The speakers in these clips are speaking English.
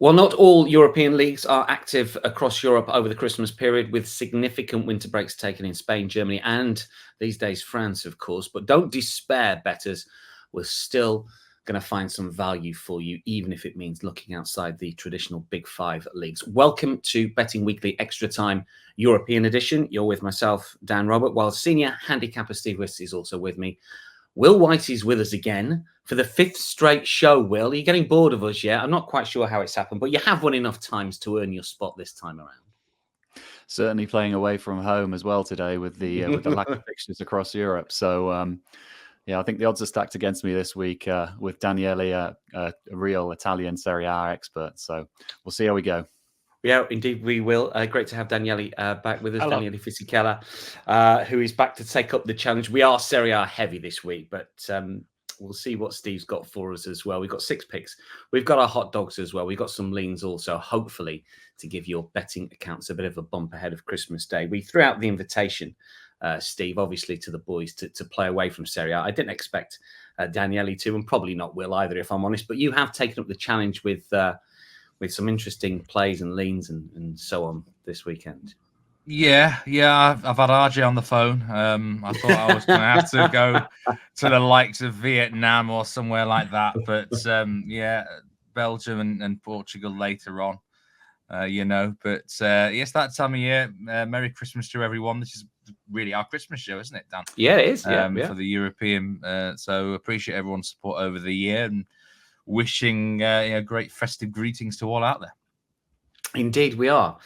Well, not all European leagues are active across Europe over the Christmas period, with significant winter breaks taken in Spain, Germany, and these days France, of course. But don't despair, bettors. We're still going to find some value for you, even if it means looking outside the traditional Big Five leagues. Welcome to Betting Weekly Extra Time European Edition. You're with myself, Dan Robert, while senior handicapper Steve Wist is also with me. Will White is with us again for the fifth straight show. Will, are you getting bored of us yet? I'm not quite sure how it's happened, but you have won enough times to earn your spot this time around. Certainly playing away from home as well today with the lack of fixtures across Europe. So, yeah, I think the odds are stacked against me this week with Daniele, a real Italian Serie A expert. So we'll see how we go. Yeah, indeed we will. Great to have Daniele back with us, Hello. Daniele Fisichella, who is back to take up the challenge. We are Serie A heavy this week, but we'll see what Steve's got for us as well. We've got 6 picks. We've got our hot dogs as well. We've got some leans also, hopefully, to give your betting accounts a bit of a bump ahead of Christmas Day. We threw out the invitation, Steve, obviously, to the boys to play away from Serie A. I didn't expect Daniele to, and probably not Will either, if I'm honest. But you have taken up the challenge with some interesting plays and leans and so on this weekend. Yeah, I've had RJ on the phone. I thought I was going to have to go to the likes of Vietnam or somewhere like that. But yeah, Belgium and Portugal later on, But yes, that time of year. Merry Christmas to everyone. This is really our Christmas show, isn't it, Dan? Yeah, it is. Yeah. For the European. So appreciate everyone's support over the year and wishing great festive greetings to all out there. Indeed, we are.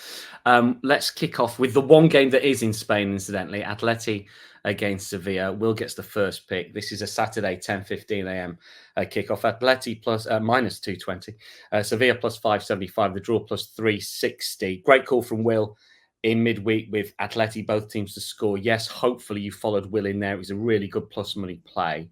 Let's kick off with the one game that is in Spain, incidentally. Atleti against Sevilla. Will gets the first pick. This is a Saturday, 10:15 a.m. Kickoff. Atleti plus minus 220. Sevilla plus 575. The draw plus 360. Great call from Will in midweek with Atleti, both teams to score. Yes, hopefully you followed Will in there. It was a really good plus money play.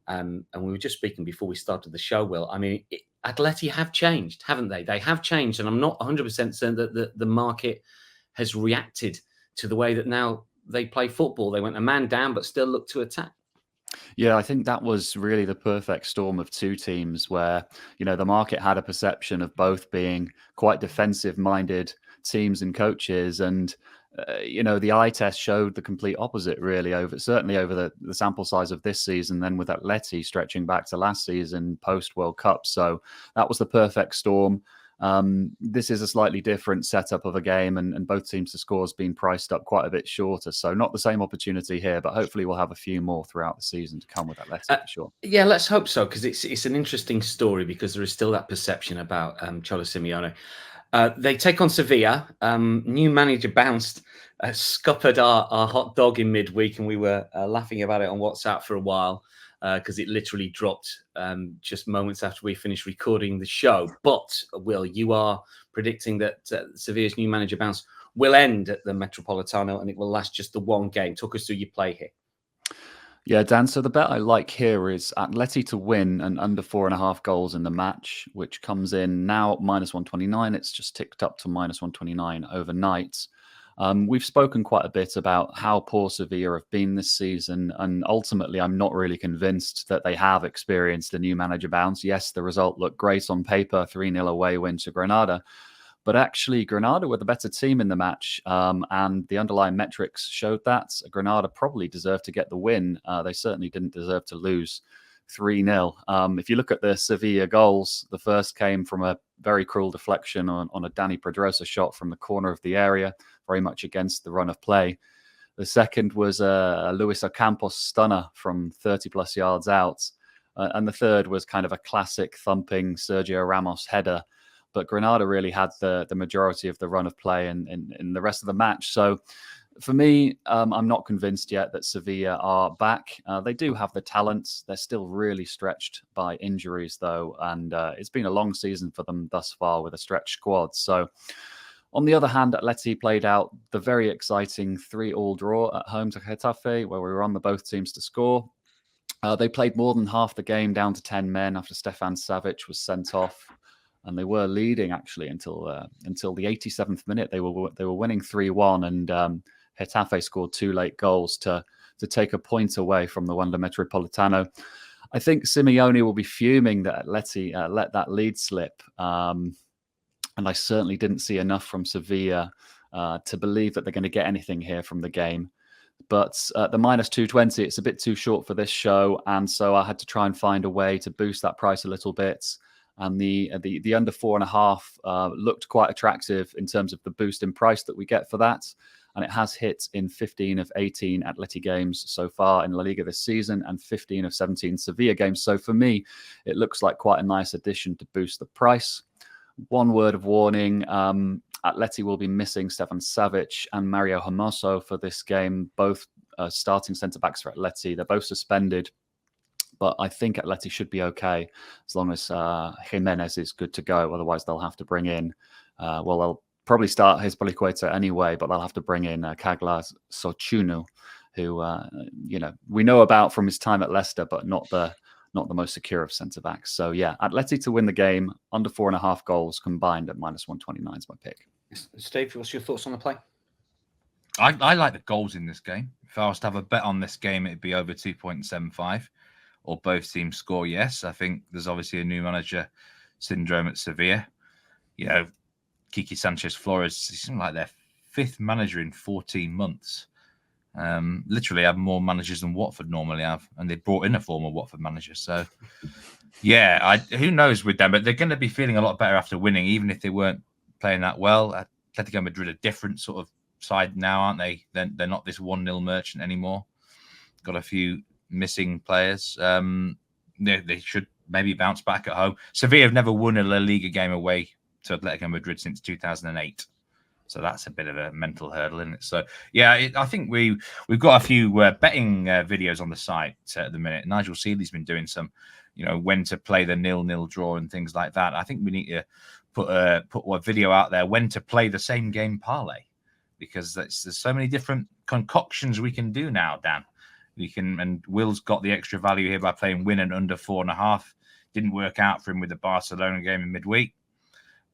And we were just speaking before we started the show, Will. I mean, Atleti have changed, haven't they? They have changed. And I'm not 100% certain that the market has reacted to the way that now they play football. They went a man down, but still look to attack. Yeah, I think that was really the perfect storm of two teams where, the market had a perception of both being quite defensive-minded teams and coaches. And, the eye test showed the complete opposite, really, certainly over the sample size of this season, then with Atleti stretching back to last season post-World Cup. So that was the perfect storm. This is a slightly different setup of a game, and both teams to score has been priced up quite a bit shorter. So not the same opportunity here, but hopefully we'll have a few more throughout the season to come with Atleti for sure. Yeah, let's hope so, because it's an interesting story because there is still that perception about Cholo Simeone. They take on Sevilla. New manager bounced, scuppered our hot dog in midweek, and we were laughing about it on WhatsApp for a while because it literally dropped just moments after we finished recording the show. But, Will, you are predicting that Sevilla's new manager bounce will end at the Metropolitano and it will last just the one game. Talk us through your play here. Yeah, Dan, so the bet I like here is Atleti to win and under 4.5 goals in the match, which comes in now minus 129. It's just ticked up to minus 129 overnight. We've spoken quite a bit about how poor Sevilla have been this season, and ultimately I'm not really convinced that they have experienced a new manager bounce. Yes, the result looked great on paper, 3-0 away win to Granada. But actually, Granada were the better team in the match, and the underlying metrics showed that. Granada probably deserved to get the win. They certainly didn't deserve to lose 3-0. If you look at the Sevilla goals, the first came from a very cruel deflection on a Dani Pedrosa shot from the corner of the area, very much against the run of play. The second was a Luis Ocampos stunner from 30-plus yards out. And the third was kind of a classic thumping Sergio Ramos header. But Granada really had the majority of the run of play in the rest of the match. So for me, I'm not convinced yet that Sevilla are back. They do have the talent. They're still really stretched by injuries, though. And it's been a long season for them thus far with a stretched squad. So on the other hand, Atleti played out the very exciting 3-3 draw at home to Getafe, where we were on the both teams to score. They played more than half the game down to 10 men after Stefan Savic was sent off. And they were leading actually until the 87th minute. They were winning 3-1, and Getafe scored 2 late goals to take a point away from the Wanda Metropolitano. I think Simeone will be fuming that Atleti let that lead slip. and I certainly didn't see enough from Sevilla to believe that they're going to get anything here from the game. But the -220, it's a bit too short for this show, and so I had to try and find a way to boost that price a little bit. And the under 4.5 looked quite attractive in terms of the boost in price that we get for that. And it has hit in 15 of 18 Atleti games so far in La Liga this season, and 15 of 17 Sevilla games. So for me, it looks like quite a nice addition to boost the price. One word of warning, Atleti will be missing Stefan Savic and Mario Hermoso for this game, both starting centre-backs for Atleti. They're both suspended, but I think Atleti should be okay as long as Jimenez is good to go. Otherwise, they'll have to bring in, they'll probably start his Boliqueta anyway, but they'll have to bring in Kaglas Sochunu, who we know about from his time at Leicester, but not the most secure of centre backs. So yeah, Atleti to win the game, under 4.5 goals combined at -129 is my pick. Steve, what's your thoughts on the play? I like the goals in this game. If I was to have a bet on this game, it'd be over 2.75, or both teams score. Yes, I think there's obviously a new manager syndrome at Sevilla. Kiki Sanchez Flores seems like their 5th manager in 14 months. Literally have more managers than Watford normally have, and they brought in a former Watford manager. So, yeah, who knows with them? But they're going to be feeling a lot better after winning, even if they weren't playing that well. Atletico Madrid a different sort of side now, aren't they? They're not this 1-0 merchant anymore. Got a few missing players. They should maybe bounce back at home. Sevilla have never won a La Liga game away to Atletico Madrid since 2008. So that's a bit of a mental hurdle, isn't it? So, yeah, I think we've got a few betting videos on the site at the minute. Nigel Seeley's been doing some, when to play the 0-0 draw and things like that. I think we need to put a video out there when to play the same game parlay, because there's so many different concoctions we can do now, Dan. And Will's got the extra value here by playing win and under 4.5. Didn't work out for him with the Barcelona game in midweek.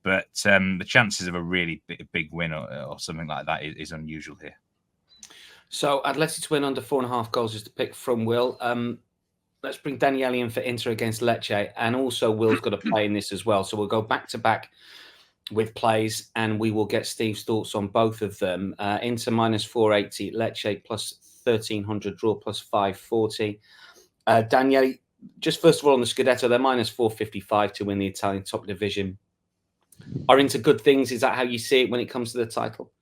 But the chances of a really big win or something like that is unusual here. So Atleti to win under 4.5 goals is the pick from Will. Let's bring Daniele in for Inter against Lecce. And also Will's got a play in this as well. So we'll go back-to-back with plays, and we will get Steve's thoughts on both of them. Inter -480, Lecce +1,300, draw +540. Daniele, just first of all on the Scudetto, they're -455 to win the Italian top division. Are Inter good things? Is that how you see it when it comes to the title?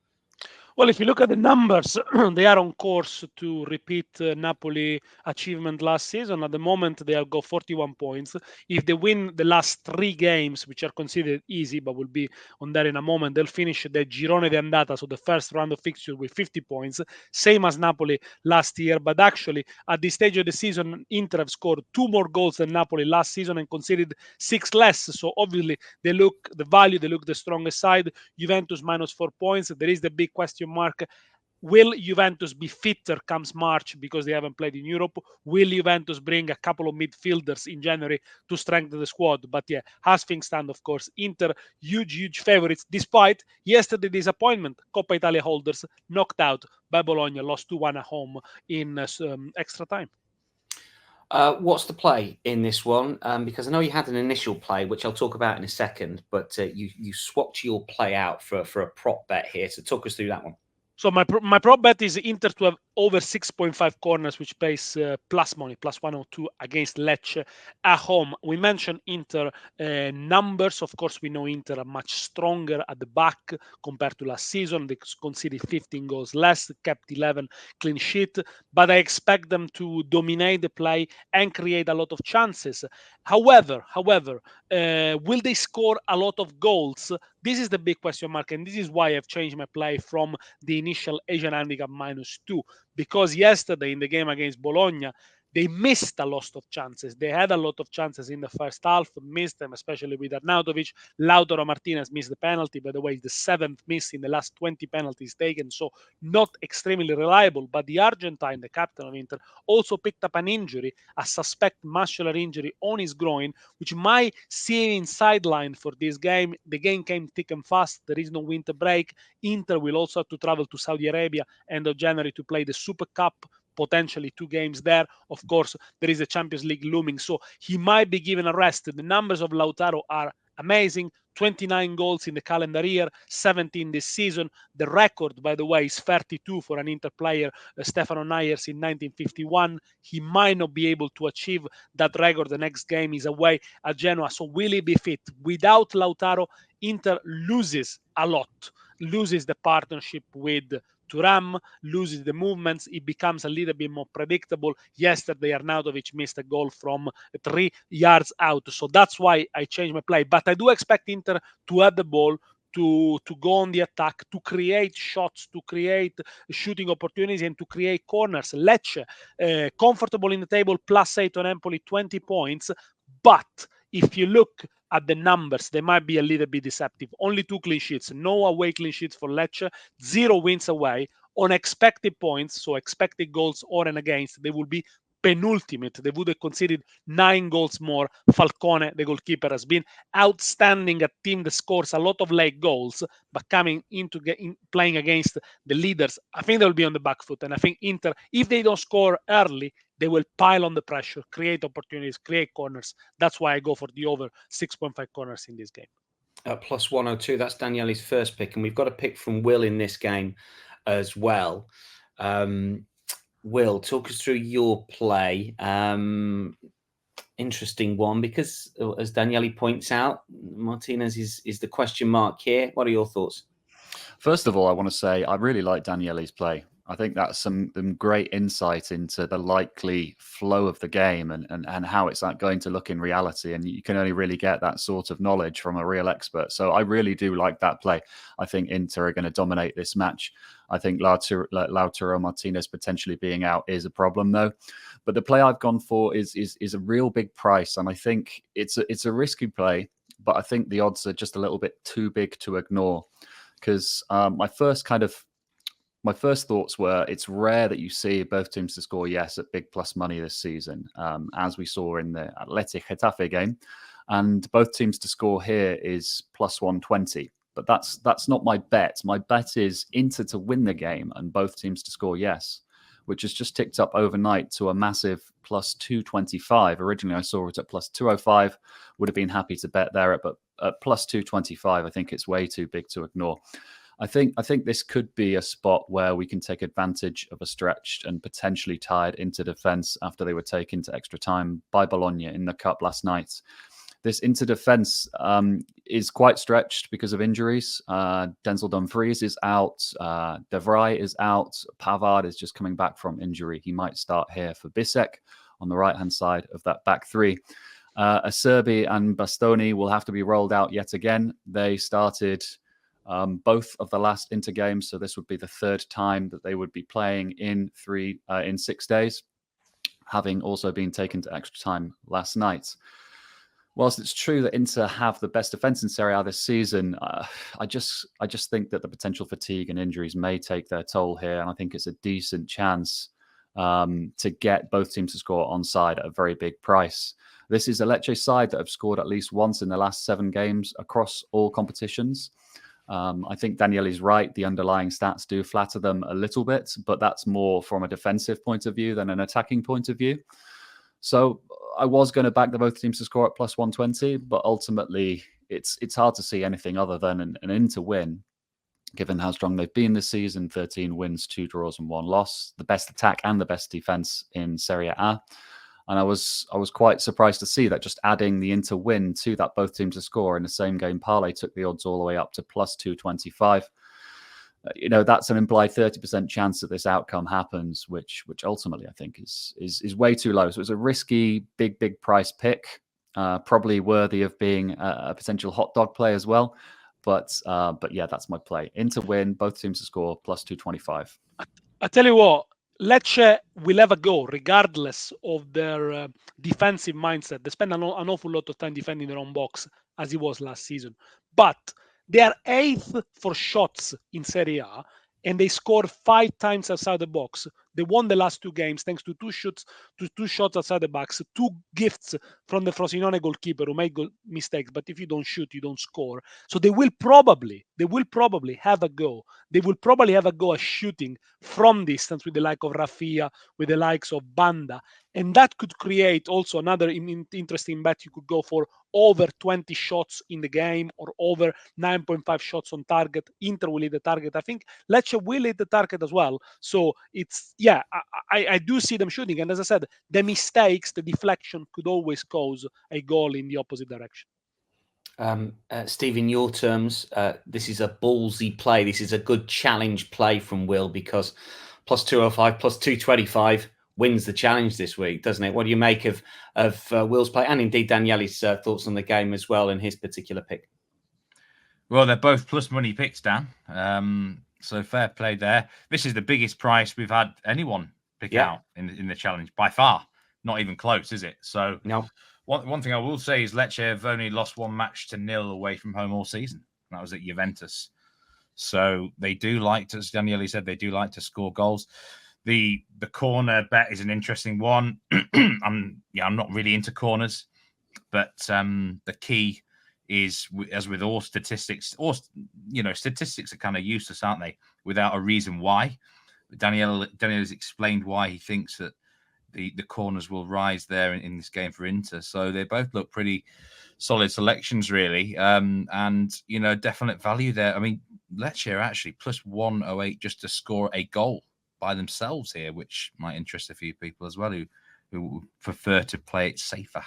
Well, if you look at the numbers, they are on course to repeat Napoli achievement last season. At the moment, they have got 41 points. If they win the last 3 games, which are considered easy, but we'll be on that in a moment, they'll finish the Girone d'Andata, so the first round of fixture, with 50 points, same as Napoli last year. But actually, at this stage of the season, Inter have scored 2 more goals than Napoli last season and conceded 6 less. So obviously, they look the strongest side. Juventus -4 points. There is the big question mark. Will Juventus be fitter comes March because they haven't played in Europe? Will Juventus bring a couple of midfielders in January to strengthen the squad? But yeah, as things stand, of course, Inter, huge favorites, despite yesterday's disappointment. Coppa Italia holders knocked out by Bologna, lost 2-1 at home in extra time. What's the play in this one? Because I know you had an initial play, which I'll talk about in a second, but you swapped your play out for a prop bet here. So talk us through that one. So my prop bet is Inter to have over 6.5 corners, which pays plus money, +102 against Lecce at home. We mentioned Inter numbers. Of course, we know Inter are much stronger at the back compared to last season. They conceded 15 goals less, kept 11 clean sheet. But I expect them to dominate the play and create a lot of chances. However, will they score a lot of goals? This is the big question mark, and this is why I've changed my play from the initial Asian handicap -2, because yesterday in the game against Bologna, they missed a lot of chances. They had a lot of chances in the first half, missed them, especially with Arnautovic. Lautaro Martinez missed the penalty, by the way, the 7th miss in the last 20 penalties taken, so not extremely reliable. But the Argentine, the captain of Inter, also picked up an injury, a suspect muscular injury on his groin, which might see him sidelined for this game. The game came thick and fast. There is no winter break. Inter will also have to travel to Saudi Arabia end of January to play the Super Cup, potentially 2 games there. Of course, there is a Champions League looming, so he might be given a rest. The numbers of Lautaro are amazing. 29 goals in the calendar year, 17 this season. The record, by the way, is 32 for an Inter player, Stefano Nyers, in 1951. He might not be able to achieve that record. The next game is away at Genoa. So will he be fit? Without Lautaro, Inter loses a lot, loses the partnership with Thuram, loses the movements. It becomes a little bit more predictable. Yesterday, Arnautovic missed a goal from 3 yards out. So that's why I changed my play. But I do expect Inter to have the ball, to go on the attack, to create shots, to create shooting opportunities, and to create corners. Lecce, comfortable in the table, +8 on Empoli, 20 points. But if you look at the numbers, they might be a little bit deceptive. Only 2 clean sheets, no away clean sheets for Lecce, 0 wins away. On expected points, so expected goals or and against, they will be penultimate. They would have conceded 9 goals more. Falcone, the goalkeeper, has been outstanding at team that scores a lot of late goals, but coming into playing against the leaders, I think they'll be on the back foot. And I think Inter, if they don't score early, they will pile on the pressure, create opportunities, create corners. That's why I go for the over 6.5 corners in this game. +102. That's Daniele's first pick, and we've got a pick from Will in this game as well. Will, talk us through your play. Interesting one, because as Daniele points out, Martinez is the question mark here. What are your thoughts? First of all, I want to say I really like Daniele's play. I think that's some great insight into the likely flow of the game and how it's going to look in reality. And you can only really get that sort of knowledge from a real expert. So I really do like that play. I think Inter are going to dominate this match. I think Lautaro Martinez potentially being out is a problem, though. But the play I've gone for is a real big price. And I think it's a risky play, but I think the odds are just a little bit too big to ignore. Because my first thoughts were it's rare that you see both teams to score yes at big plus money this season, as we saw in the Atletico Getafe game, and both teams to score here is +120. But that's not my bet. My bet is Inter to win the game and both teams to score yes, which has just ticked up overnight to a massive +225. Originally, I saw it at +205. Would have been happy to bet there, but at +225, I think it's way too big to ignore. I think this could be a spot where we can take advantage of a stretched and potentially tired Inter defense after they were taken to extra time by Bologna in the cup last night. This Inter defense is quite stretched because of injuries. Denzel Dumfries is out. De Vrij is out. Pavard is just coming back from injury. He might start here for Bisek on the right-hand side of that back three. Acerbi and Bastoni will have to be rolled out yet again. They started both of the last Inter games, so this would be the third time that they would be playing in 6 days, having also been taken to extra time last night. Whilst it's true that Inter have the best defence in Serie A this season, I just think that the potential fatigue and injuries may take their toll here, and I think it's a decent chance to get both teams to score onside at a very big price. This is a Lecce side that have scored at least once in the last 7 games across all competitions. I think Daniele's right. The underlying stats do flatter them a little bit, but that's more from a defensive point of view than an attacking point of view. So I was going to back the both teams to score at +120, but ultimately it's hard to see anything other than an Inter win, given how strong they've been this season. 13 wins, 2 draws and 1 loss. The best attack and the best defense in Serie A. And I was quite surprised to see that just adding the Inter win to that both teams to score in the same game parlay took the odds all the way up to +225. That's an implied 30% chance that this outcome happens, which ultimately I think is way too low. So it's a risky, big price pick, probably worthy of being a potential hot dog play as well. But yeah, that's my play. Inter win, both teams to score, +225. I tell you what, Lecce will have a go regardless of their defensive mindset. They spend an awful lot of time defending their own box, as it was last season. But they are 8th for shots in Serie A, and they score 5 times outside the box. They won the last 2 games thanks to 2 shots outside the box, 2 gifts from the Frosinone goalkeeper who made mistakes. But if you don't shoot, you don't score. So they will probably have a go. They will probably have a go at shooting from distance with the like of Rafinha, with the likes of Banda. And that could create also another interesting bet you could go for, over 20 shots in the game or over 9.5 shots on target. Inter will hit the target. I think Lecce will hit the target as well. So it's, I do see them shooting. And as I said, the mistakes, the deflection could always cause a goal in the opposite direction. Steve, in your terms, this is a ballsy play. This is a good challenge play from Will, because plus 205, plus 225 wins the challenge this week, doesn't it? What do you make of Will's play, and indeed Daniele's thoughts on the game as well, and his particular pick? Well, they're both plus money picks, Dan. So fair play there. This is the biggest price we've had anyone pick out in the challenge by far. Not even close, is it? So no. One thing I will say is Lecce have only lost 1 match to 0 away from home all season. That was at Juventus. So they do like to, as Daniele said, they do like to score goals. The corner bet is an interesting one. I'm not really into corners, but the key is, as with all statistics, statistics are kind of useless, aren't they? Without a reason why. Daniele has explained why he thinks that the corners will rise there in this game for Inter. So they both look pretty solid selections, really. And, definite value there. I mean, Lecce are actually plus 108 just to score a goal by themselves here, which might interest a few people as well who prefer to play it safer.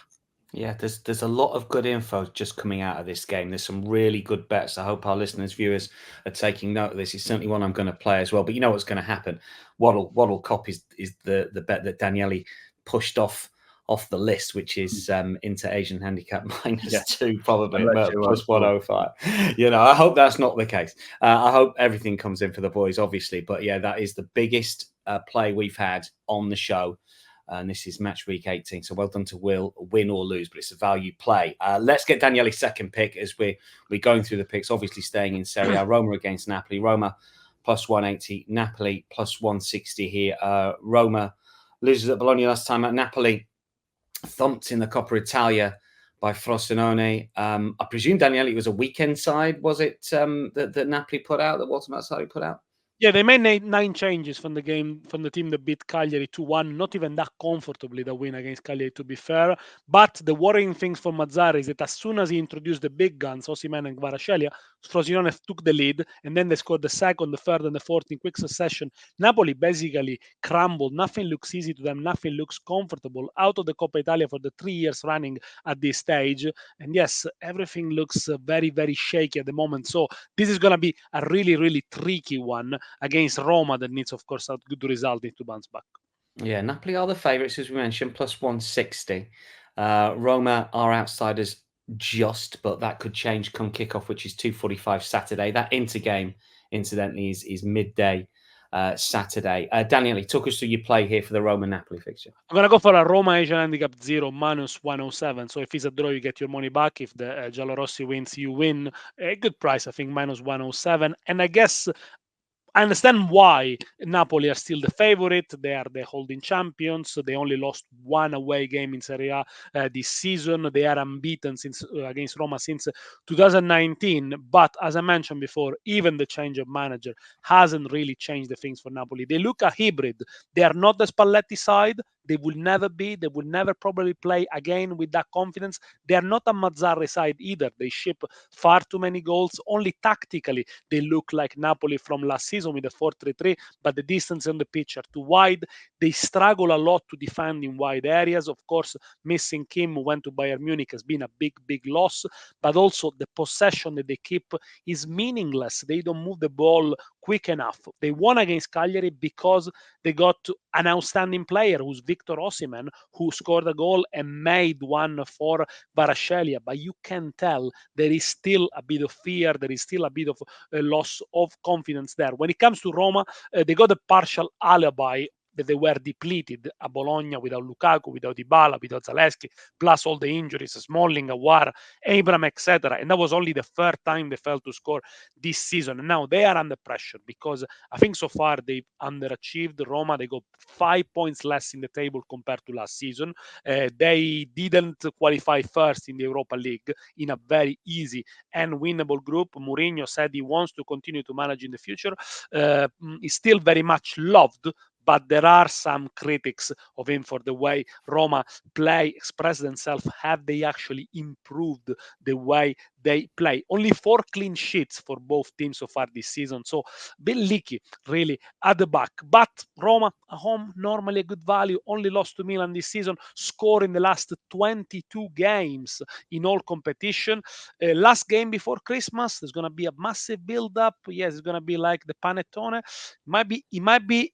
Yeah, there's a lot of good info just coming out of this game. There's some really good bets. I hope our listeners, viewers are taking note of this. It's certainly one I'm going to play as well. But you know what's going to happen. What'll cop is the bet that Daniele pushed off the list, which is Inter Asian handicap -2, probably plus 105. I hope that's not the case. I hope everything comes in for the boys, obviously. But yeah, that is the biggest play we've had on the show. And this is match week 18. So well done to Will, win or lose, but it's a value play. Let's get Daniele's second pick as we're going through the picks, obviously staying in Serie A. Roma against Napoli. Roma plus 180, Napoli plus 160 here. Roma loses at Bologna last time. At Napoli thumped in the Coppa Italia by Frosinone. I presume, Daniele, it was a weekend side, was it, that Napoli put out, that Walter Mazzarri put out? Yeah, they made 9 changes from the game, from the team that beat Cagliari 2-1. Not even that comfortably, the win against Cagliari, to be fair. But the worrying thing for Mazzarri is that as soon as he introduced the big guns, Osimhen and Kvaratskhelia, Frosinone took the lead, and then they scored the second, the third, and the fourth in quick succession. Napoli basically crumbled. Nothing looks easy to them. Nothing looks comfortable. Out of the Coppa Italia for the 3 years running at this stage. And yes, everything looks very, very shaky at the moment. So this is going to be a really, really tricky one against Roma that needs, of course, a good result to bounce back. Yeah, Napoli are the favourites, as we mentioned, plus 160. Roma are outsiders just, but that could change come kickoff, which is 2:45 Saturday. That Inter game, incidentally, is midday Saturday. Daniele, talk us through your play here for the Roma-Napoli fixture. I'm going to go for a Roma Asian handicap 0 minus 107. So if it's a draw, you get your money back. If the Giallorossi wins, you win. A good price, I think, minus 107. And I guess I understand why Napoli are still the favorite. They are the holding champions. They only lost 1 away game in Serie A this season. They are unbeaten since against Roma since 2019. But as I mentioned before, even the change of manager hasn't really changed the things for Napoli. They look a hybrid. They are not the Spalletti side. They will never be. They will never probably play again with that confidence. They are not a Mazzarri side either. They ship far too many goals. Only tactically, they look like Napoli from last season with a 4-3-3, but the distance on the pitch are too wide. They struggle a lot to defend in wide areas. Of course, missing Kim, who went to Bayern Munich, has been a big, big loss, but also the possession that they keep is meaningless. They don't move the ball quick enough. They won against Cagliari because they got an outstanding player who's Victor Osimhen, who scored a goal and made one for Kvaratskhelia. But you can tell there is still a bit of fear. There is still a bit of a loss of confidence there. When it comes to Roma, they got a partial alibi. that they were depleted. A Bologna without Lukaku, without Dybala, without Zalewski, plus all the injuries, Smalling, Aouar, Abraham, etc. And that was only the third time they failed to score this season. And now they are under pressure because I think so far they've underachieved. Roma, they got 5 points less in the table compared to last season. They didn't qualify first in the Europa League in a very easy and winnable group. Mourinho said he wants to continue to manage in the future. He's still very much loved, but there are some critics of him for the way Roma play, express themselves. Have they actually improved the way they play? Only 4 clean sheets for both teams so far this season, so a bit leaky, really, at the back. But Roma at home, normally a good value, only lost to Milan this season, score in the last 22 games in all competition. Last game before Christmas, there's going to be a massive build-up. Yes, it's going to be like the panettone. It might be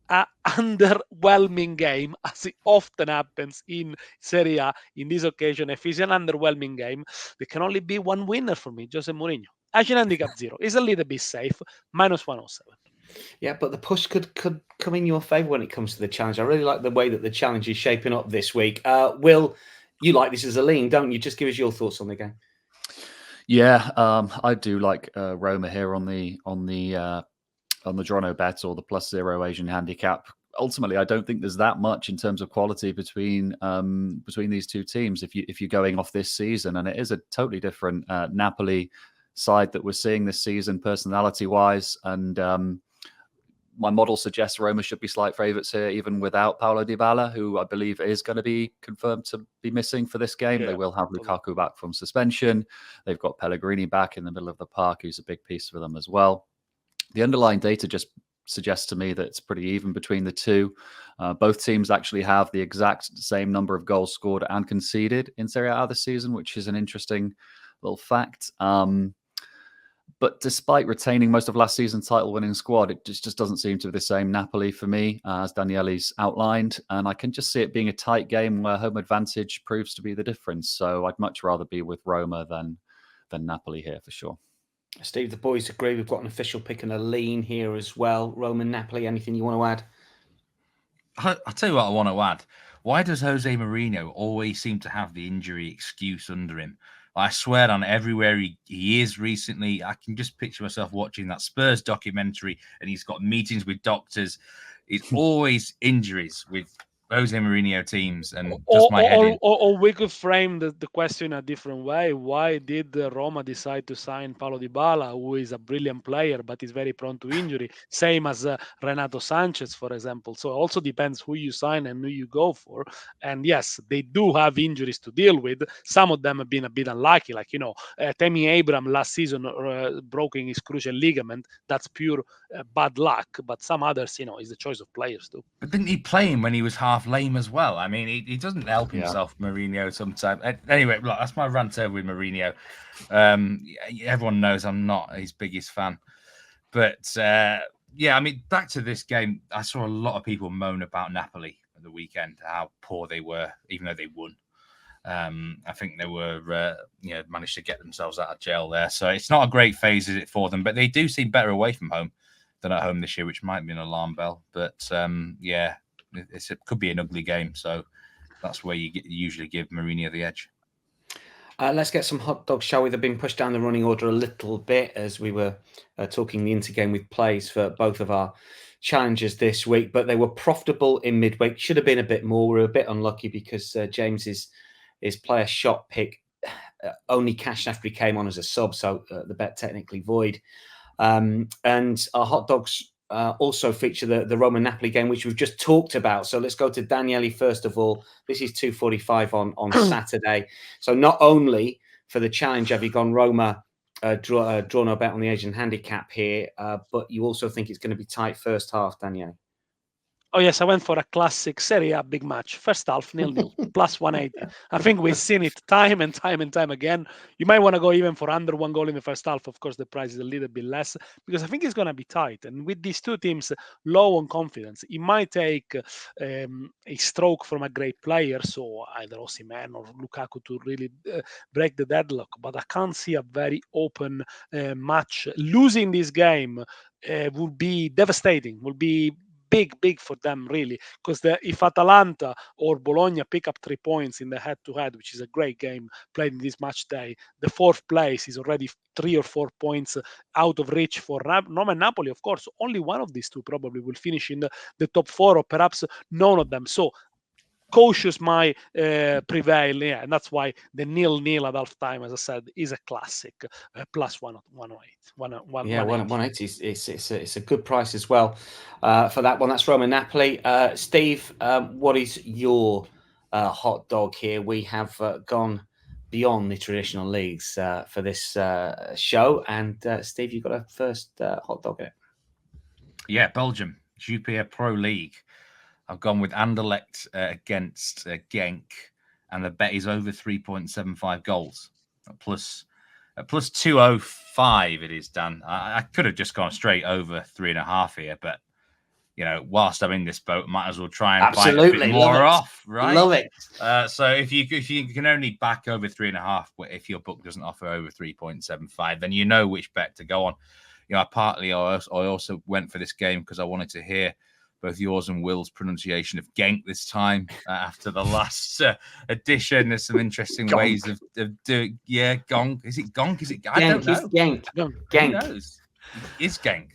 an underwhelming game, as it often happens in Serie A. In this occasion, if it's an underwhelming game, there can only be one winner for me, Jose Mourinho. Asian handicap 0 is a little bit safe, -107. Yeah, but the push could come in your favour when it comes to the challenge. I really like the way that the challenge is shaping up this week. Will, you like this as a lean, don't you? Just give us your thoughts on the game. Yeah, I do like Roma here on the draw no bet or the +0 Asian handicap. Ultimately, I don't think there's that much in terms of quality between these two teams. If you're going off this season, and it is a totally different Napoli side that we're seeing this season, personality-wise, and my model suggests Roma should be slight favourites here, even without Paulo Dybala, who I believe is going to be confirmed to be missing for this game. They will have Lukaku back from suspension. They've got Pellegrini back in the middle of the park, who's a big piece for them as well. The underlying data just suggests to me that it's pretty even between the two. Both teams actually have the exact same number of goals scored and conceded in Serie A this season, which is an interesting little fact. But despite retaining most of last season's title-winning squad, it just doesn't seem to be the same Napoli for me, as Daniele's outlined. And I can just see it being a tight game where home advantage proves to be the difference. So I'd much rather be with Roma than Napoli here for sure. Steve, the boys agree. We've got an official pick and a lean here as well. Roma, Napoli, anything you want to add? I'll tell you what I want to add. Why does Jose Mourinho always seem to have the injury excuse under him? I swear on everywhere he is recently, I can just picture myself watching that Spurs documentary and he's got meetings with doctors. It's always injuries with Jose Mourinho teams, and just my head in. Or we could frame the question a different way. Why did Roma decide to sign Paulo Dybala, who is a brilliant player but is very prone to injury, same as Renato Sanchez, for example? So it also depends who you sign and who you go for. And yes, they do have injuries to deal with. Some of them have been a bit unlucky, like Tammy Abraham last season broken his cruciate ligament. That's pure bad luck. But some others, is the choice of players too. But didn't he play him when he was half lame as well? I mean, he doesn't help himself, Mourinho, sometimes. Anyway, look, that's my rant over with Mourinho. Everyone knows I'm not his biggest fan. But, I mean, back to this game, I saw a lot of people moan about Napoli at the weekend, how poor they were, even though they won. I think they were, managed to get themselves out of jail there. So it's not a great phase, is it, for them? But they do seem better away from home than at home this year, which might be an alarm bell. But, it could be an ugly game. So that's where you usually give Mourinho the edge. Let's get some hot dogs, shall we? They've been pushed down the running order a little bit as we were talking the intergame with plays for both of our challenges this week, but they were profitable in midweek. Should have been a bit more. We were a bit unlucky because James's player shot pick only cashed after he came on as a sub, so the bet technically void. And our hot dogs also feature the Roma Napoli game, which we've just talked about. So let's go to Daniele first of all. This is 2:45 on Saturday. So not only for the challenge have you gone Roma draw no bet on the Asian handicap here, but you also think it's going to be tight first half, Daniele. Oh, yes, I went for a classic Serie A big match. First half, 0-0, +180. I think we've seen it time and time again. You might want to go even for under 1 goal in the first half. Of course, the price is a little bit less because I think it's going to be tight. And with these two teams low on confidence, it might take a stroke from a great player, so either Osimhen or Lukaku to really break the deadlock. But I can't see a very open match. Losing this game would be devastating, would be big for them, really, because if Atalanta or Bologna pick up 3 points in the head-to-head, which is a great game played in this match day, the fourth place is already 3 or 4 points out of reach for Roma and Napoli. Of course, only one of these two probably will finish in the top 4, or perhaps none of them. So cautious might prevail, and that's why the 0-0 at half time, as I said, is a classic. Plus 108. Yeah, 180. It's a good price as well for that one. That's Roma Napoli. Steve, what is your hot dog here? We have gone beyond the traditional leagues for this show, and Steve, you've got a first hot dog in it. Yeah, Belgium, Jupiler Pro League. I've gone with Anderlecht against Genk, and the bet is over 3.75 goals. Plus 205 it is, Dan. I could have just gone straight over 3.5 here, but whilst I'm in this boat, might as well try and bite a bit more off, right? Love it. So if you can only back over 3.5, if your book doesn't offer over 3.75, then you know which bet to go on. I also went for this game because I wanted to hear both yours and Will's pronunciation of Genk this time after the last edition. There's some interesting ways of doing. Yeah, Gonk. Is it Gonk? Is it? I don't know. It's Genk. Who knows? It's Genk.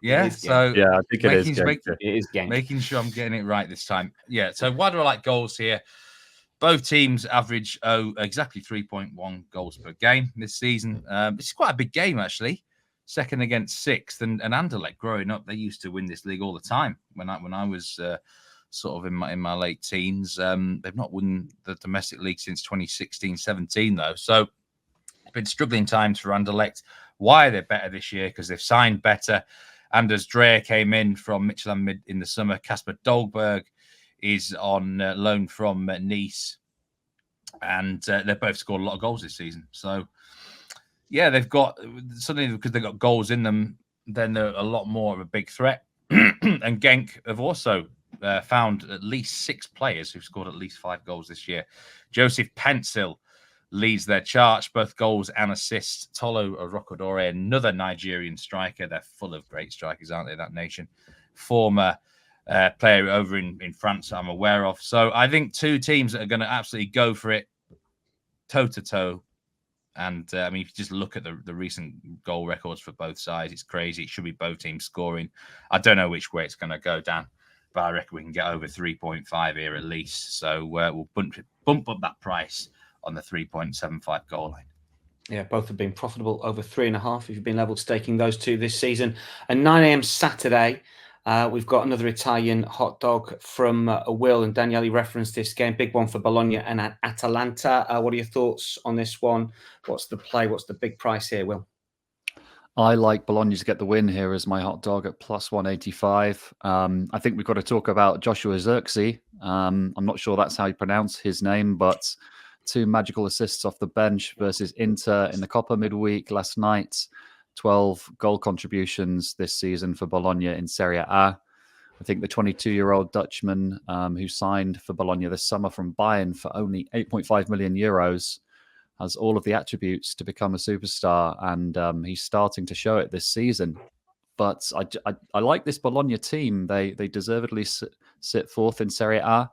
Yeah. So yeah, I think it is Genk. It is Genk. Making sure I'm getting it right this time. Yeah. So why do I like goals here? Both teams average exactly 3.1 goals per game this season. It's quite a big game actually. Second against sixth, and Anderlecht growing up, they used to win this league all the time. When I was sort of in my late teens, they've not won the domestic league since 2016-17 though. So it's been struggling times for Anderlecht. Why are they better this year? Because they've signed better. Anders Dreyer came in from Midtjylland in the summer. Kasper Dolberg is on loan from Nice, and they've both scored a lot of goals this season. So. Yeah, they've got suddenly because they've got goals in them, then they're a lot more of a big threat. And Genk have also found at least 6 players who've scored at least 5 goals this year. Joseph Pencil leads their charge, both goals and assists. Tolo Orokodore, another Nigerian striker. They're full of great strikers, aren't they, that nation? Former player over in France I'm aware of. So I think 2 teams that are going to absolutely go for it toe-to-toe. And if you just look at the recent goal records for both sides, it's crazy. It should be both teams scoring. I don't know which way it's going to go, Dan, but I reckon we can get over 3.5 here at least. So we'll bump up that price on the 3.75 goal line. Yeah, both have been profitable over 3.5 if you've been level staking those two this season. And 9 a.m. Saturday, we've got another Italian hot dog from Will, and Daniele referenced this game. Big one for Bologna and Atalanta. What are your thoughts on this one? What's the play? What's the big price here, Will? I like Bologna to get the win here as my hot dog at plus 185. I think we've got to talk about Joshua Zirkzee. I'm not sure that's how you pronounce his name, but 2 magical assists off the bench versus Inter in the Coppa midweek last night. 12 goal contributions this season for Bologna in Serie A. I think the 22-year-old Dutchman who signed for Bologna this summer from Bayern for only 8.5 million euros has all of the attributes to become a superstar, and he's starting to show it this season. But I like this Bologna team. They deservedly sit fourth in Serie A,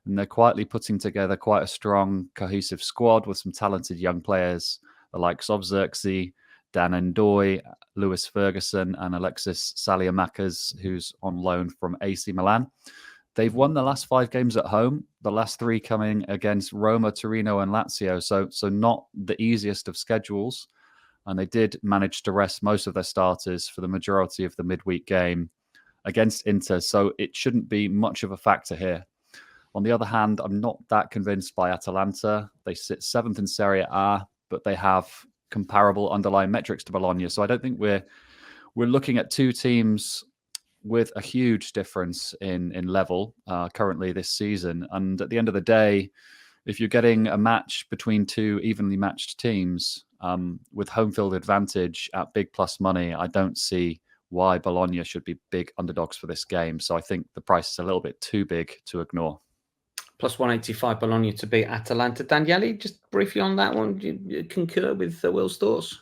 and they're quietly putting together quite a strong, cohesive squad with some talented young players, the likes of Zirkzee, Dan Ndoye, Lewis Ferguson, and Alexis Saliamakers, who's on loan from AC Milan. They've won the last 5 games at home, the last 3 coming against Roma, Torino, and Lazio. So not the easiest of schedules. And they did manage to rest most of their starters for the majority of the midweek game against Inter. So it shouldn't be much of a factor here. On the other hand, I'm not that convinced by Atalanta. They sit 7th in Serie A, but they have comparable underlying metrics to Bologna. So I don't think we're looking at 2 teams with a huge difference in level currently this season. And at the end of the day, if you're getting a match between 2 evenly matched teams with home field advantage at big plus money, I don't see why Bologna should be big underdogs for this game. So I think the price is a little bit too big to ignore. Plus 185 Bologna to beat Atalanta. Daniele, just briefly on that one, do you concur with Will's thoughts?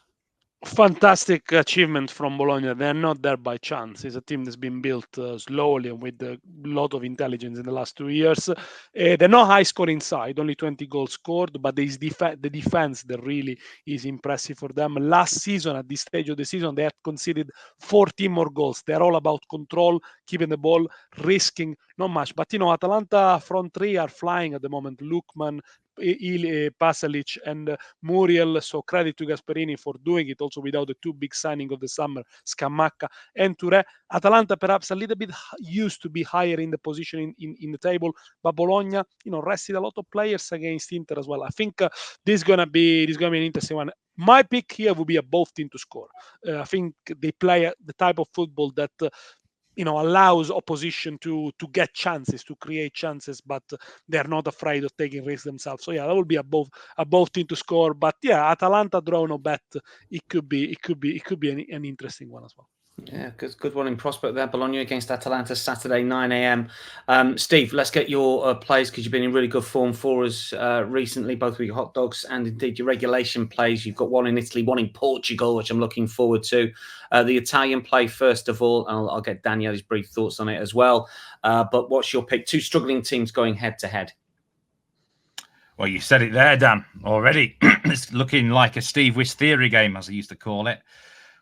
Fantastic achievement from Bologna. They're not there by chance. It's a team that's been built slowly and with a lot of intelligence in the last 2 years. They're not high scoring side, only 20 goals scored, but there is the defense that really is impressive for them. Last season, at this stage of the season, they had conceded 14 more goals. They're all about control, keeping the ball, risking not much. But Atalanta front three are flying at the moment. Lukman, Pasalic, and Muriel. So credit to Gasperini for doing it also without the two big signing of the summer, Scamacca and Touré. Atalanta perhaps a little bit used to be higher in the position in the table, but Bologna, rested a lot of players against Inter as well. I think this is gonna be an interesting one. My pick here would be a both team to score. I think they play the type of football that allows opposition to get chances, to create chances, but they're not afraid of taking risks themselves. So yeah, that would be a both team to score. But yeah, Atalanta draw no bet. It could be an interesting one as well. Yeah, good one in prospect there. Bologna against Atalanta Saturday 9 a.m. Steve, let's get your plays because you've been in really good form for us recently, both with your hot dogs and indeed your regulation plays. You've got one in Italy, one in Portugal, which I'm looking forward to. The Italian play first of all, and I'll get Daniele's brief thoughts on it as well. But what's your pick? Two struggling teams going head to head. Well, you said it there, Dan, already. It's looking like a Steve Wish theory game, as I used to call it,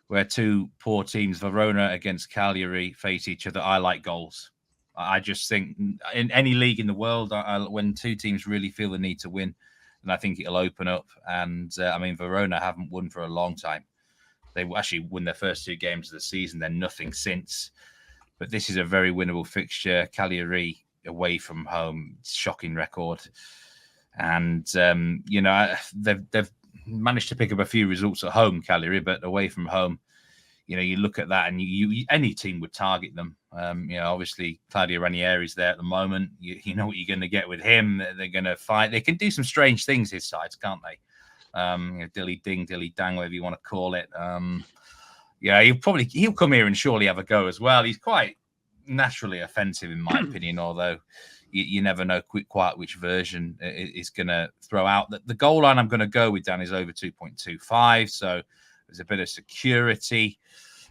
where two poor teams, Verona against Cagliari, face each other. I like goals. I just think in any league in the world, when two teams really feel the need to win, then I think it'll open up. And Verona haven't won for a long time. They actually won their first two games of the season, then nothing since. But this is a very winnable fixture. Cagliari away from home, shocking record. And, they've managed to pick up a few results at home, Cagliari, but away from home, you look at that and you any team would target them. Obviously Claudio Ranieri's there at the moment. You know what you're going to get with him. They're going to fight. They can do some strange things, his sides, can't they? Dilly ding, dilly dang, whatever you want to call it. He'll come here and surely have a go as well. He's quite naturally offensive, in my opinion, although you never know quite which version is going to throw out. The goal line I'm going to go with, Dan, is over 2.25. So there's a bit of security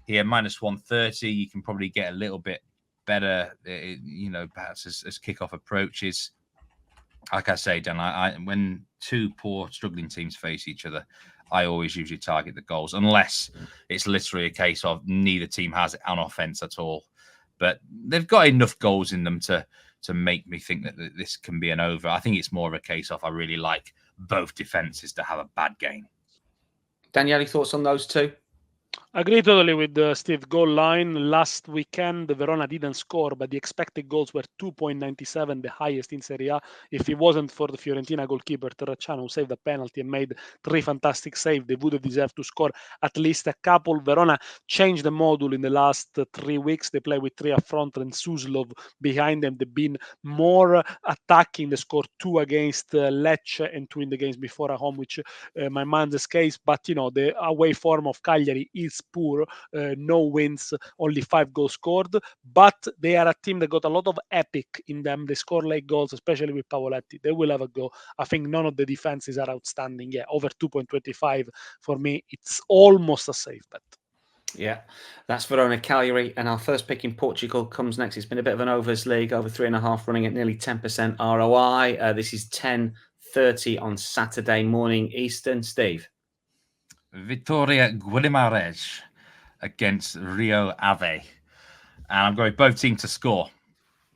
here. Minus 130. You can probably get a little bit better, perhaps as kickoff approaches. Like I say, Dan, when two poor struggling teams face each other, I always usually target the goals, unless it's literally a case of neither team has an offense at all. But they've got enough goals in them to make me think that this can be an over. I think it's more of a case of I really like both defenses to have a bad game. Daniele, thoughts on those two? I agree totally with Steve. Goal line last weekend, the Verona didn't score, but the expected goals were 2.97, the highest in Serie A. If it wasn't for the Fiorentina goalkeeper Terracciano, who saved a penalty and made 3 fantastic saves, they would have deserved to score at least a couple. Verona changed the model in the last 3 weeks. They play with 3 up front and Suslov behind them. They've been more attacking. They scored 2 against Lecce and 2 in the games before at home, which my mind escapes. But the away form of Cagliari is poor. No wins, only 5 goals scored. But they are a team that got a lot of epic in them. They score late goals, especially with Pavoletti. They will have a go. I think none of the defenses are outstanding. Yeah, over 2.25 for me, it's almost a safe bet. Yeah, that's Verona Cagliari. And our first pick in Portugal comes next. It's been a bit of an overs league, over 3.5, running at nearly 10% ROI. This is 10:30 on Saturday morning Eastern. Steve. Vitória Guimarães against Rio Ave. And I'm going both teams to score,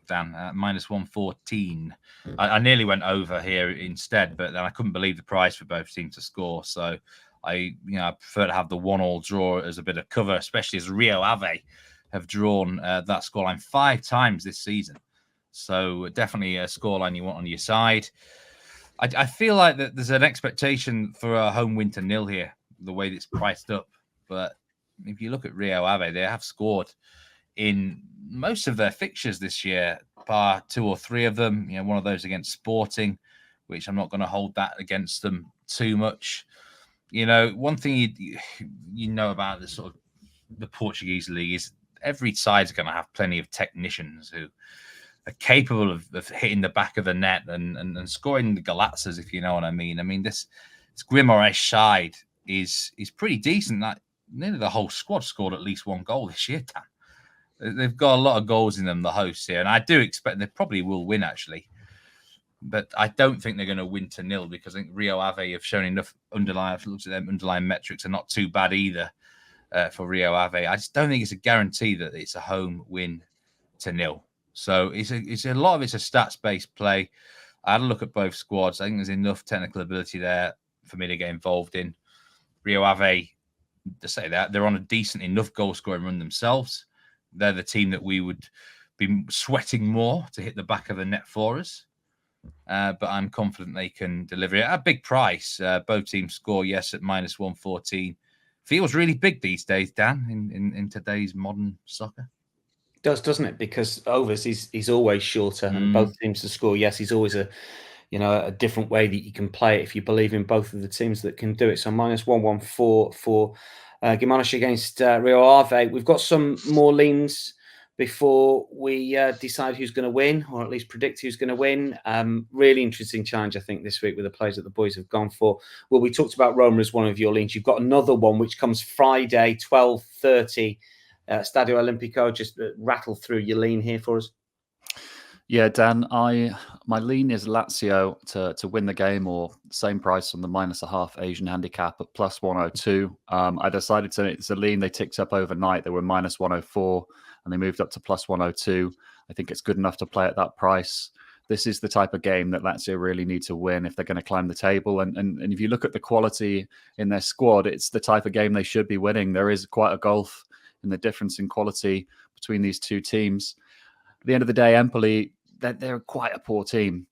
Dan, minus 114. I nearly went over here instead, but then I couldn't believe the price for both teams to score. So I prefer to have the 1-1 draw as a bit of cover, especially as Rio Ave have drawn that scoreline 5 times this season. So definitely a scoreline you want on your side. I feel like that there's an expectation for a home win to 0 here, the way it's priced up. But if you look at Rio Ave, they have scored in most of their fixtures this year, bar 2 or 3 of them. One of those against Sporting, which I'm not going to hold that against them too much. One thing you know about the sort of the Portuguese league is every side's going to have plenty of technicians who are capable of hitting the back of the net and scoring the golazzas, if you know what I mean. I mean, this Guimarães side is pretty decent. Like nearly the whole squad scored at least one goal this year, Dan. They've got a lot of goals in them, the hosts here, and I do expect they probably will win actually. But I don't think they're going to win to 0 because I think Rio Ave have shown enough underlying. I've looked at them underlying metrics are not too bad either for Rio Ave. I just don't think it's a guarantee that it's a home win to 0. So it's a lot of it's a stats based play. I had a look at both squads. I think there's enough technical ability there for me to get involved in. Rio Ave, to say that they're on a decent enough goal scoring run themselves. They're the team that we would be sweating more to hit the back of the net for us. But I'm confident they can deliver it at a big price. Both teams score, yes, at -114. Feels really big these days, Dan, in today's modern soccer. Doesn't it? Because overs is always shorter, and both teams to score. Yes, he's always a different way that you can play it if you believe in both of the teams that can do it. So -114 for Gimenez against Rio Ave. We've got some more leans before we decide who's going to win, or at least predict who's going to win. Really interesting challenge, I think, this week with the players that the boys have gone for. Well, we talked about Roma as one of your leans. You've got another one which comes Friday, 12:30. Stadio Olimpico. Just rattle through your lean here for us. Yeah, Dan, my lean is Lazio to win the game, or same price on the -0.5 Asian handicap at +102. I decided it's a lean they ticked up overnight. They were -104 and they moved up to +102. I think it's good enough to play at that price. This is the type of game that Lazio really need to win if they're going to climb the table. And if you look at the quality in their squad, it's the type of game they should be winning. There is quite a gulf in the difference in quality between these two teams. At the end of the day, Empoli, they're quite a poor team.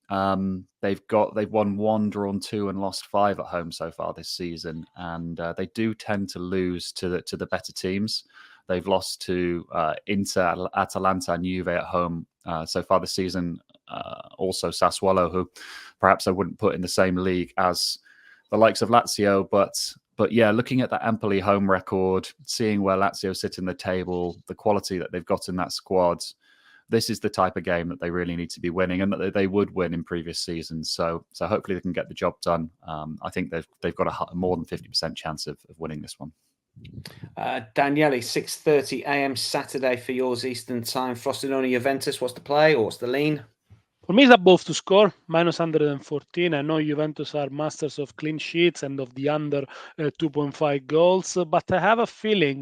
They've won 1, drawn 2, and lost 5 at home so far this season, and they do tend to lose to the better teams. They've lost to Inter, Atalanta, and Juve at home so far this season. Also Sassuolo, who perhaps I wouldn't put in the same league as the likes of Lazio, but yeah, looking at that Empoli home record, seeing where Lazio sit in the table, the quality that they've got in that squad, this is the type of game that they really need to be winning, and that they would win in previous seasons. So hopefully they can get the job done. I think they've got a more than 50% chance of winning this one. Daniele, 6:30 a.m. Saturday for yours Eastern time. Frosinone Juventus. What's the play or what's the lean? For me, it's both to score, -114. I know Juventus are masters of clean sheets and of the under 2.5 goals, but I have a feeling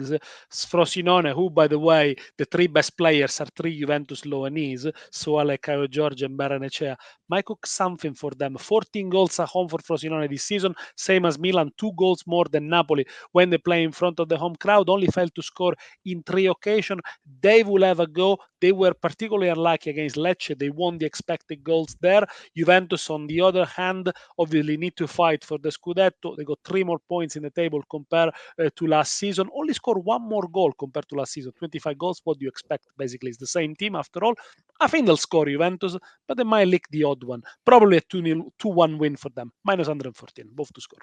Frosinone, who, by the way, the 3 best players are 3 Juventus loanees, Soale, Caio Giorgio and Baranechea, might cook something for them. 14 goals at home for Frosinone this season, same as Milan, 2 goals more than Napoli when they play in front of the home crowd, only failed to score in 3 occasions. They will have a go. They were particularly unlucky against Lecce. They won the expected goals there. Juventus, on the other hand, obviously need to fight for the Scudetto. They got 3 more points in the table compared to last season. Only scored 1 more goal compared to last season. 25 goals. What do you expect? Basically, it's the same team after all. I think they'll score Juventus, but they might lick the odd one. Probably a 2-1 win for them. -114, both to score.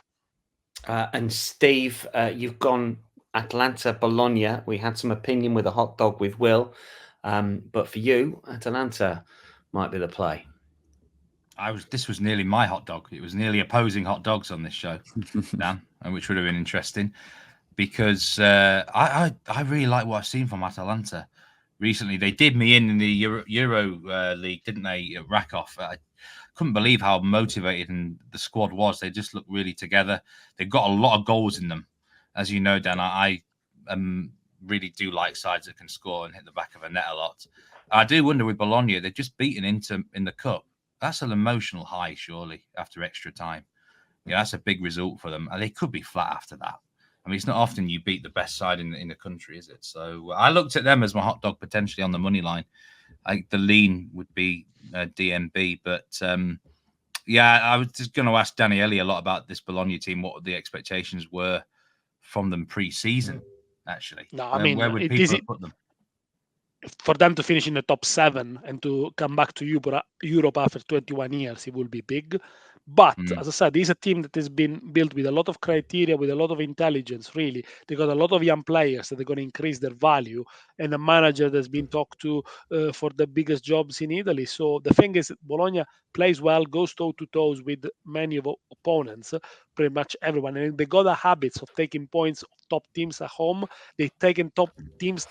And Steve, you've gone Atalanta Bologna. We had some opinion with a hot dog with Will. But for you, Atalanta might be the play. This was nearly my hot dog. It was nearly opposing hot dogs on this show, Dan, which would have been interesting because I really like what I've seen from Atalanta recently. They did me in the Euro League, didn't they? Rakoff. I couldn't believe how motivated and the squad was. They just looked really together. They've got a lot of goals in them, as you know, Dan. I really do like sides that can score and hit the back of a net a lot. I do wonder with Bologna, they've just beaten Inter in the cup. That's an emotional high, surely, after extra time. Yeah, that's a big result for them. And they could be flat after that. I mean, it's not often you beat the best side in the country, is it? So I looked at them as my hot dog potentially on the money line. I think the lean would be DMB. But yeah, I was just going to ask Daniele a lot about this Bologna team, what the expectations were from them pre-season. Actually, no, I mean, where would people put them? For them to finish in the top 7 and to come back to Europe after 21 years, it will be big. But as I said, this is a team that has been built with a lot of criteria, with a lot of intelligence, really. They got a lot of young players that are going to increase their value, and a manager that's been talked to for the biggest jobs in Italy. So the thing is, Bologna plays well, goes toe-to-toes with many of opponents, pretty much everyone. And they got the habits of taking points of top teams at home. They've taken top teams,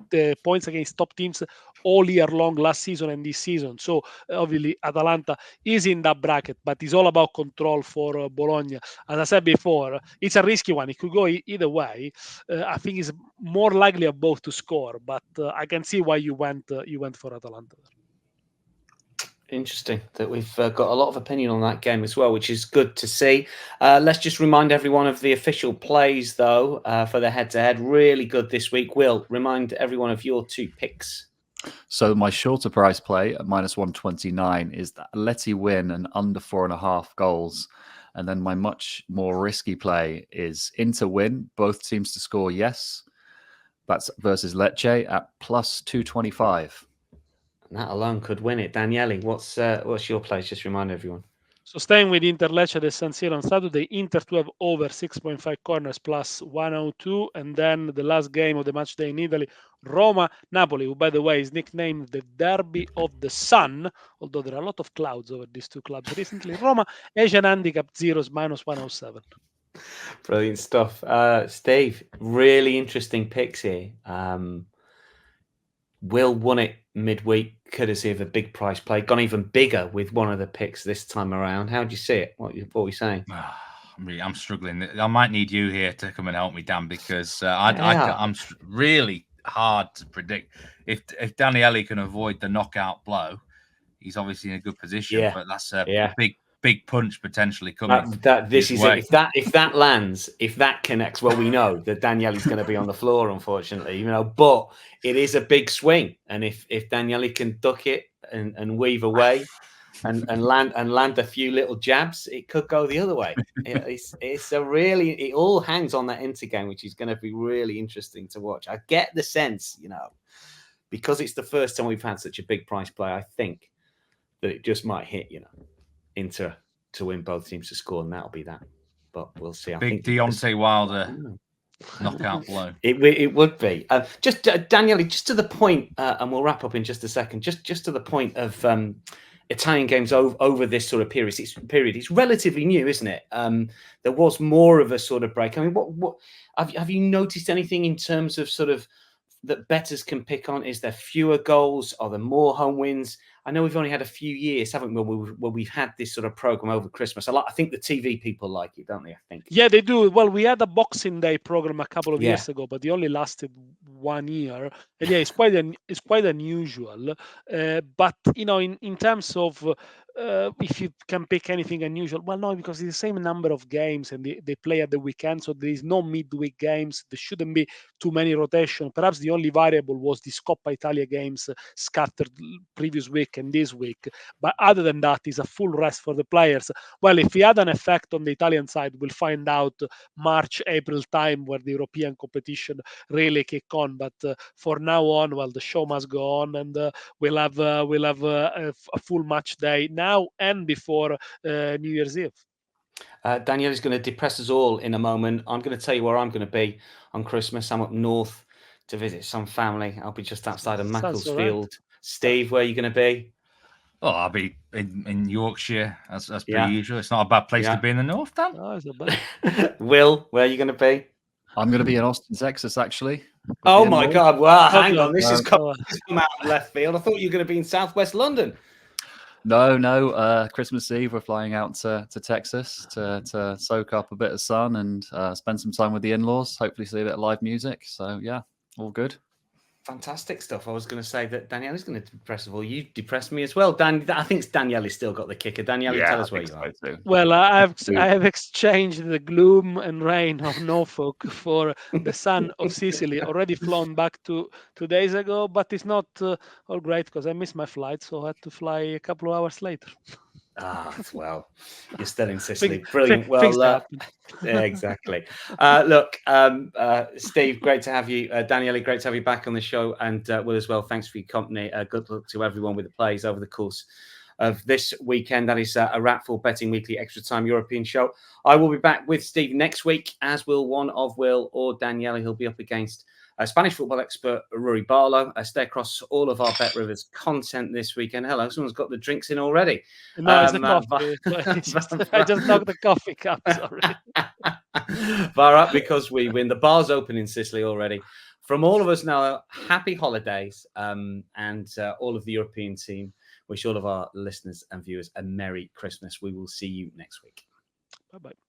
the points against top teams all year long last season and this season. So obviously Atalanta is in that bracket, but it's all about control for Bologna. As I said before, it's a risky one. It could go either way. I think it's more likely of both to score, but I can see why you went for Atalanta. Interesting that we've got a lot of opinion on that game as well, which is good to see. Let's just remind everyone of the official plays, though, for the head-to-head. Really good this week. Will, remind everyone of your 2 picks. So my shorter price play at -129 is that Atleti win and under 4.5 goals. And then my much more risky play is Inter win, both teams to score yes. That's versus Lecce at +225. And that alone could win it. Daniele, what's your place? Just remind everyone. So staying with Inter Lecce at San Siro on Saturday, Inter to have over 6.5 corners +102. And then the last game of the match day in Italy, Roma Napoli, who by the way is nicknamed the Derby of the Sun, although there are a lot of clouds over these 2 clubs recently. Roma, Asian handicap zeros -107. Brilliant stuff. Steve, really interesting picks here. Will won it midweek, courtesy of a big price play. Gone even bigger with one of the picks this time around. How do you see it? What are we saying? I'm struggling. I might need you here to come and help me, Dan, because I'm really hard to predict. If Daniele can avoid the knockout blow, he's obviously in a good position. Yeah. But that's a big punch potentially coming. This is it. If that lands, if that connects, well, we know that Daniele's going to be on the floor, unfortunately. But it is a big swing, and if Daniele can duck it and weave away, and land a few little jabs, it could go the other way. It all hangs on that Inter game, which is going to be really interesting to watch. I get the sense, because it's the first time we've had such a big price play. I think that it just might hit, Inter to win, both teams to score, and that'll be that. But we'll see. I think Deontay Wilder knockout blow. It would be. Just Daniele, just to the point, and we'll wrap up in just a second. Just to the point of Italian games over this sort of period. It's relatively new, isn't it? There was more of a sort of break. I mean, what have you noticed anything in terms of sort of that bettors can pick on? Is there fewer goals? Are there more home wins? I know we've only had a few years, haven't we, where we've had this sort of program over Christmas. I think the TV people like it, don't they? I think. Yeah, they do. Well, we had a Boxing Day program a couple of years ago, but it only lasted 1 year. And yeah, it's quite unusual. But in terms of if you can pick anything unusual, well, no, because it's the same number of games and they play at the weekend, so there is no midweek games. There shouldn't be too many rotation. Perhaps the only variable was the Coppa Italia games scattered previous week and this week. But other than that, it's a full rest for the players. Well, if he had an effect on the Italian side, we'll find out March, April time where the European competition really kick on. But for now on, well, the show must go on, and we'll have a full match day now and before New Year's Eve. Daniele is going to depress us all in a moment. I'm going to tell you where I'm going to be on Christmas. I'm up north to visit some family. I'll be just outside of Macclesfield. Right. Steve, where are you going to be? Oh, I'll be in Yorkshire, as per usual. It's not a bad place to be in the north, Dan. No, it's not bad. Will, where are you going to be? I'm going to be in Austin, Texas, actually. Oh my God! Well, hang on. This has come out of left field. I thought you were going to be in Southwest London. No. Christmas Eve, we're flying out to Texas to soak up a bit of sun and spend some time with the in-laws. Hopefully, see a bit of live music. So yeah, all good. Fantastic stuff. I was going to say that Daniele is going to depress us all. You depressed me as well, Dan. I think Daniele's still got the kicker. Daniele, tell us where you are. Well, I have exchanged the gloom and rain of Norfolk for the sun of Sicily. Already flown back 2 days ago, but it's not all great because I missed my flight, so I had to fly a couple of hours later. Well, you're still in Sicily. Brilliant. Well, yeah, exactly. Look, Steve, great to have you. Daniele, great to have you back on the show. And Will as well, thanks for your company. Good luck to everyone with the plays over the course of this weekend. That is a wrap for Betting Weekly Extra Time European show. I will be back with Steve next week, as will one of Will or Daniele. He'll be up against Spanish football expert Rui Barlow. Stay across all of our Bet Rivers content this weekend. Hello, someone's got the drinks in already. No, it's the coffee. I just knocked the coffee cup. Sorry. Far up because we win. The bar's open in Sicily already. From all of us now, happy holidays, and all of the European team. Wish all of our listeners and viewers a Merry Christmas. We will see you next week. Bye-bye.